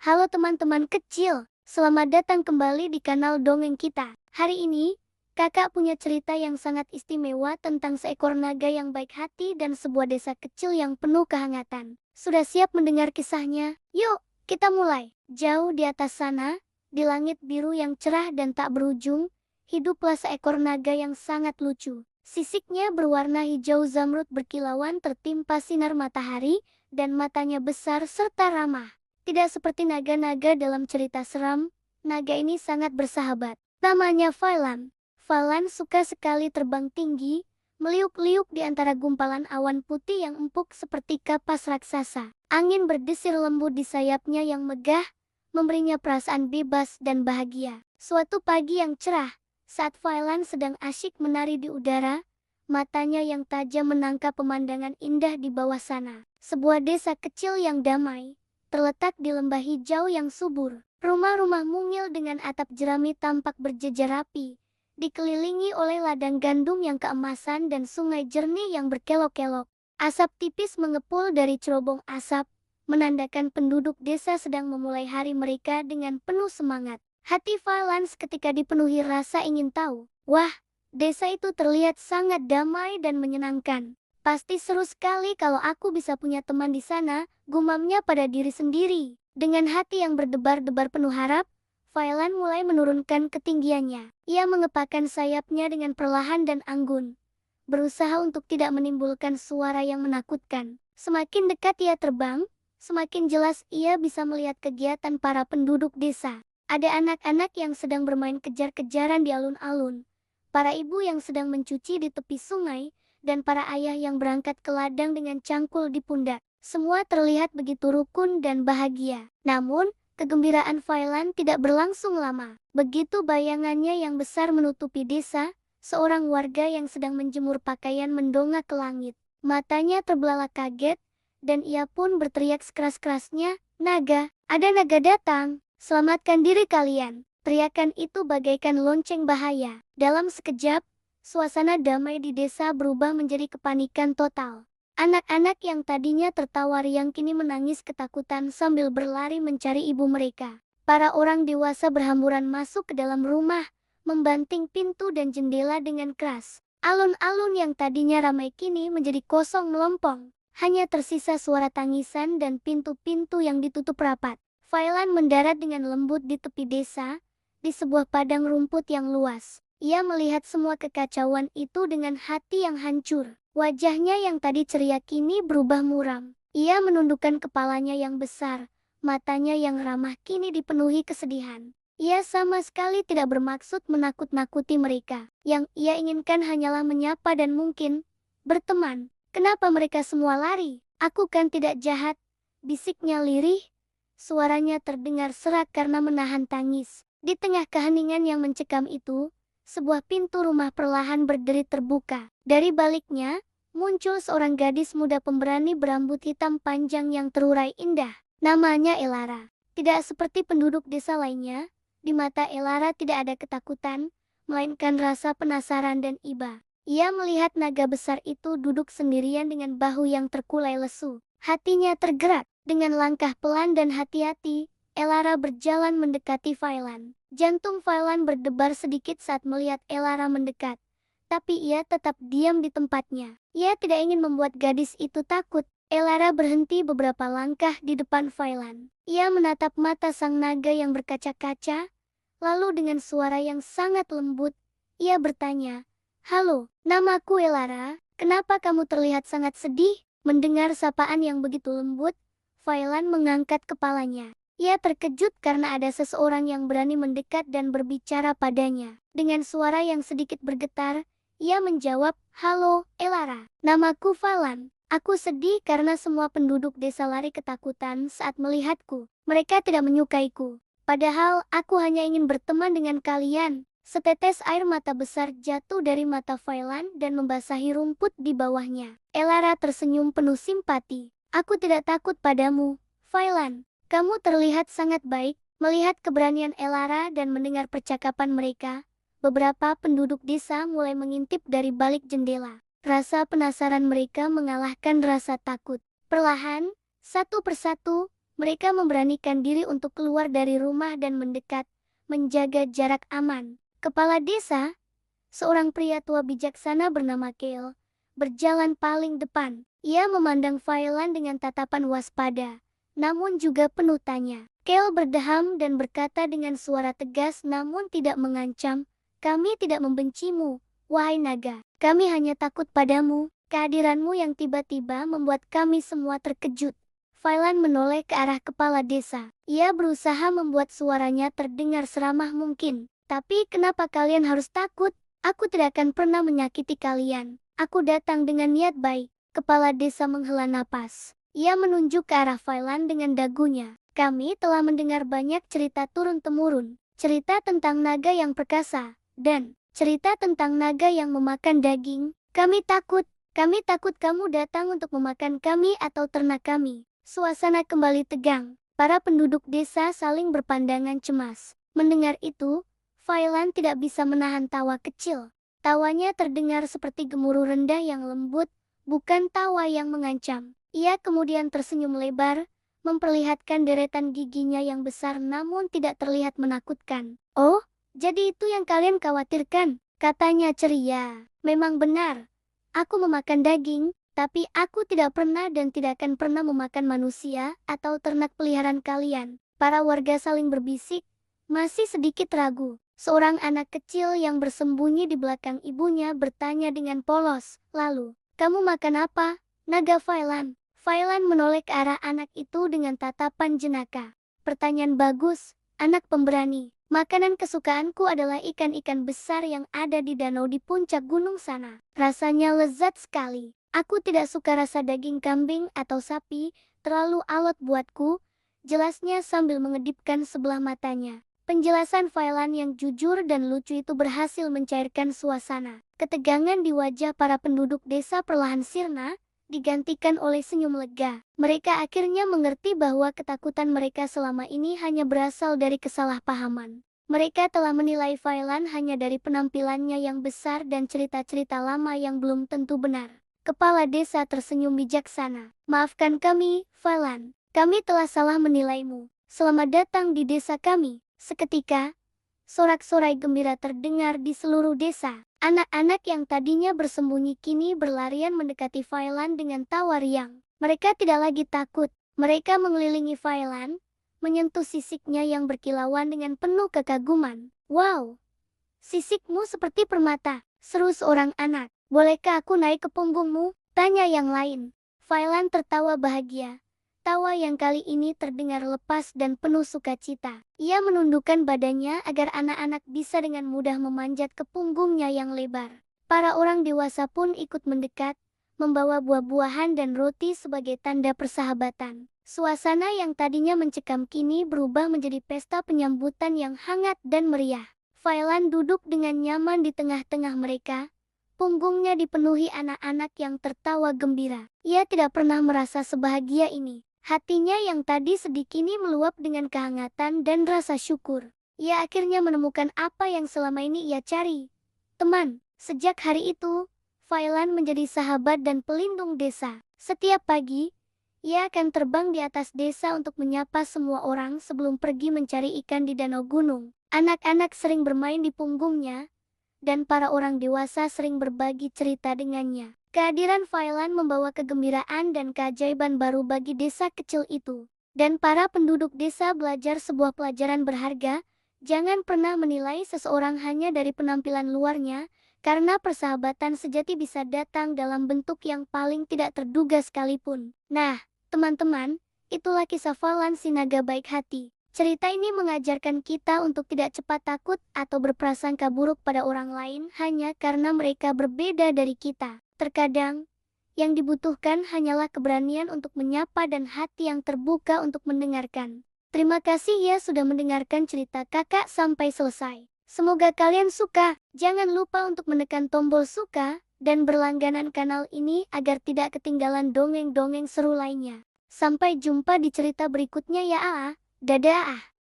Halo teman-teman kecil, selamat datang kembali di kanal Dongeng kita. Hari ini, kakak punya cerita yang sangat istimewa tentang seekor naga yang baik hati dan sebuah desa kecil yang penuh kehangatan. Sudah siap mendengar kisahnya? Yuk, kita mulai. Jauh di atas sana, di langit biru yang cerah dan tak berujung, hiduplah seekor naga yang sangat lucu. Sisiknya berwarna hijau zamrud berkilauan tertimpa sinar matahari, dan matanya besar serta ramah. Tidak seperti naga-naga dalam cerita seram, naga ini sangat bersahabat. Namanya Phaelan. Phaelan suka sekali terbang tinggi, meliuk-liuk di antara gumpalan awan putih yang empuk seperti kapas raksasa. Angin berdesir lembut di sayapnya yang megah, memberinya perasaan bebas dan bahagia. Suatu pagi yang cerah, saat Phaelan sedang asyik menari di udara, matanya yang tajam menangkap pemandangan indah di bawah sana. Sebuah desa kecil yang damai terletak di lembah hijau yang subur. Rumah-rumah mungil dengan atap jerami tampak berjejer rapi, dikelilingi oleh ladang gandum yang keemasan dan sungai jernih yang berkelok-kelok. Asap tipis mengepul dari cerobong asap, menandakan penduduk desa sedang memulai hari mereka dengan penuh semangat. Hati Phaelan ketika dipenuhi rasa ingin tahu. Wah, desa itu terlihat sangat damai dan menyenangkan. Pasti seru sekali kalau aku bisa punya teman di sana, gumamnya pada diri sendiri. Dengan hati yang berdebar-debar penuh harap, Phaelan mulai menurunkan ketinggiannya. Ia mengepakkan sayapnya dengan perlahan dan anggun, berusaha untuk tidak menimbulkan suara yang menakutkan. Semakin dekat ia terbang, semakin jelas ia bisa melihat kegiatan para penduduk desa. Ada anak-anak yang sedang bermain kejar-kejaran di alun-alun, para ibu yang sedang mencuci di tepi sungai, dan para ayah yang berangkat ke ladang dengan cangkul di pundak. Semua terlihat begitu rukun dan bahagia. Namun, kegembiraan Phaelan tidak berlangsung lama. Begitu bayangannya yang besar menutupi desa, seorang warga yang sedang menjemur pakaian mendongak ke langit. Matanya terbelalak kaget, dan ia pun berteriak sekeras-kerasnya, "Naga, ada naga datang! Selamatkan diri kalian!" Teriakan itu bagaikan lonceng bahaya. Dalam sekejap, suasana damai di desa berubah menjadi kepanikan total. Anak-anak yang tadinya tertawa riang kini menangis ketakutan sambil berlari mencari ibu mereka. Para orang dewasa berhamburan masuk ke dalam rumah, membanting pintu dan jendela dengan keras. Alun-alun yang tadinya ramai kini menjadi kosong melompong. Hanya tersisa suara tangisan dan pintu-pintu yang ditutup rapat. Phaelan mendarat dengan lembut di tepi desa, di sebuah padang rumput yang luas. Ia melihat semua kekacauan itu dengan hati yang hancur. Wajahnya yang tadi ceria kini berubah muram. Ia menundukkan kepalanya yang besar, matanya yang ramah kini dipenuhi kesedihan. Ia sama sekali tidak bermaksud menakut-nakuti mereka. Yang ia inginkan hanyalah menyapa dan mungkin berteman. "Kenapa mereka semua lari? Aku kan tidak jahat," bisiknya lirih. Suaranya terdengar serak karena menahan tangis. Di tengah keheningan yang mencekam itu, sebuah pintu rumah perlahan berderi terbuka. Dari baliknya, muncul seorang gadis muda pemberani berambut hitam panjang yang terurai indah. Namanya Elara. Tidak seperti penduduk desa lainnya, di mata Elara tidak ada ketakutan, melainkan rasa penasaran dan iba. Ia melihat naga besar itu duduk sendirian dengan bahu yang terkulai lesu. Hatinya tergerak. Dengan langkah pelan dan hati-hati, Elara berjalan mendekati Phaelan. Jantung Phaelan berdebar sedikit saat melihat Elara mendekat, tapi ia tetap diam di tempatnya. Ia tidak ingin membuat gadis itu takut. Elara berhenti beberapa langkah di depan Phaelan. Ia menatap mata sang naga yang berkaca-kaca, lalu dengan suara yang sangat lembut, ia bertanya, "Halo, namaku Elara. Kenapa kamu terlihat sangat sedih?" Mendengar sapaan yang begitu lembut, Phaelan mengangkat kepalanya. Ia terkejut karena ada seseorang yang berani mendekat dan berbicara padanya. Dengan suara yang sedikit bergetar, ia menjawab, "Halo, Elara. Namaku Phaelan. Aku sedih karena semua penduduk desa lari ketakutan saat melihatku. Mereka tidak menyukaiku. Padahal, aku hanya ingin berteman dengan kalian." Setetes air mata besar jatuh dari mata Phaelan dan membasahi rumput di bawahnya. Elara tersenyum penuh simpati. "Aku tidak takut padamu, Phaelan. Kamu terlihat sangat baik." Melihat keberanian Elara dan mendengar percakapan mereka, beberapa penduduk desa mulai mengintip dari balik jendela. Rasa penasaran mereka mengalahkan rasa takut. Perlahan, satu persatu, Mereka memberanikan diri untuk keluar dari rumah dan mendekat, menjaga jarak aman. Kepala desa, seorang pria tua bijaksana bernama Kale, berjalan paling depan. Ia memandang Violan dengan tatapan waspada, namun juga penuh tanya. Kale berdeham dan berkata dengan suara tegas namun tidak mengancam, "Kami tidak membencimu, wahai naga. Kami hanya takut padamu." Kehadiranmu yang tiba-tiba membuat kami semua terkejut. Violan menoleh ke arah kepala desa. Ia berusaha membuat suaranya terdengar seramah mungkin. "Tapi kenapa kalian harus takut? Aku tidak akan pernah menyakiti kalian. Aku datang dengan niat baik." Kepala desa menghela napas. Ia menunjuk ke arah Violan dengan dagunya. "Kami telah mendengar banyak cerita turun-temurun. Cerita tentang naga yang perkasa, dan cerita tentang naga yang memakan daging. Kami takut kamu datang untuk memakan kami atau ternak kami." Suasana kembali tegang. Para penduduk desa saling berpandangan cemas. Mendengar itu, Violan tidak bisa menahan tawa kecil. Tawanya terdengar seperti gemuruh rendah yang lembut, bukan tawa yang mengancam. Ia kemudian tersenyum lebar, memperlihatkan deretan giginya yang besar namun tidak terlihat menakutkan. "Oh, jadi itu yang kalian khawatirkan," katanya ceria. "Memang benar. Aku memakan daging, tapi aku tidak pernah dan tidak akan pernah memakan manusia atau ternak peliharaan kalian." Para warga saling berbisik, masih sedikit ragu. Seorang anak kecil yang bersembunyi di belakang ibunya bertanya dengan polos, "Lalu, kamu makan apa, naga Violan?" Violan menoleh ke arah anak itu dengan tatapan jenaka. "Pertanyaan bagus, anak pemberani. Makanan kesukaanku adalah ikan-ikan besar yang ada di danau di puncak gunung sana. Rasanya lezat sekali. Aku tidak suka rasa daging kambing atau sapi, terlalu alot buatku," jelasnya sambil mengedipkan sebelah matanya. Penjelasan Violan yang jujur dan lucu itu berhasil mencairkan suasana. Ketegangan di wajah para penduduk desa perlahan sirna, digantikan oleh senyum lega. Mereka akhirnya mengerti bahwa ketakutan mereka selama ini hanya berasal dari kesalahpahaman. Mereka telah menilai Violan hanya dari penampilannya yang besar dan cerita-cerita lama yang belum tentu benar. Kepala desa tersenyum bijaksana. "Maafkan kami, Violan. Kami telah salah menilaimu. Selamat datang di desa kami." Seketika, sorak-sorai gembira terdengar di seluruh desa. Anak-anak yang tadinya bersembunyi kini berlarian mendekati Violan dengan tawa riang. Mereka tidak lagi takut. Mereka mengelilingi Violan, menyentuh sisiknya yang berkilauan dengan penuh kekaguman. "Wow, sisikmu seperti permata," seru seorang anak. "Bolehkah aku naik ke punggungmu?" tanya yang lain. Violan tertawa bahagia. Tawa yang kali ini terdengar lepas dan penuh sukacita. Ia menundukkan badannya agar anak-anak bisa dengan mudah memanjat ke punggungnya yang lebar. Para orang dewasa pun ikut mendekat, membawa buah-buahan dan roti sebagai tanda persahabatan. Suasana yang tadinya mencekam kini berubah menjadi pesta penyambutan yang hangat dan meriah. Violan duduk dengan nyaman di tengah-tengah mereka. Punggungnya dipenuhi anak-anak yang tertawa gembira. Ia tidak pernah merasa sebahagia ini. Hatinya yang tadi sedih kini meluap dengan kehangatan dan rasa syukur. Ia akhirnya menemukan apa yang selama ini ia cari. Teman. Sejak hari itu, Violan menjadi sahabat dan pelindung desa. Setiap pagi, ia akan terbang di atas desa untuk menyapa semua orang sebelum pergi mencari ikan di danau gunung. Anak-anak sering bermain di punggungnya, dan para orang dewasa sering berbagi cerita dengannya. Kehadiran Violan membawa kegembiraan dan keajaiban baru bagi desa kecil itu. Dan para penduduk desa belajar sebuah pelajaran berharga, jangan pernah menilai seseorang hanya dari penampilan luarnya, karena persahabatan sejati bisa datang dalam bentuk yang paling tidak terduga sekalipun. Nah, teman-teman, itulah kisah Violan si naga baik hati. Cerita ini mengajarkan kita untuk tidak cepat takut atau berprasangka buruk pada orang lain hanya karena mereka berbeda dari kita. Terkadang, yang dibutuhkan hanyalah keberanian untuk menyapa dan hati yang terbuka untuk mendengarkan. Terima kasih ya sudah mendengarkan cerita kakak sampai selesai. Semoga kalian suka. Jangan lupa untuk menekan tombol suka dan berlangganan kanal ini agar tidak ketinggalan dongeng-dongeng seru lainnya. Sampai jumpa di cerita berikutnya ya. Dadah.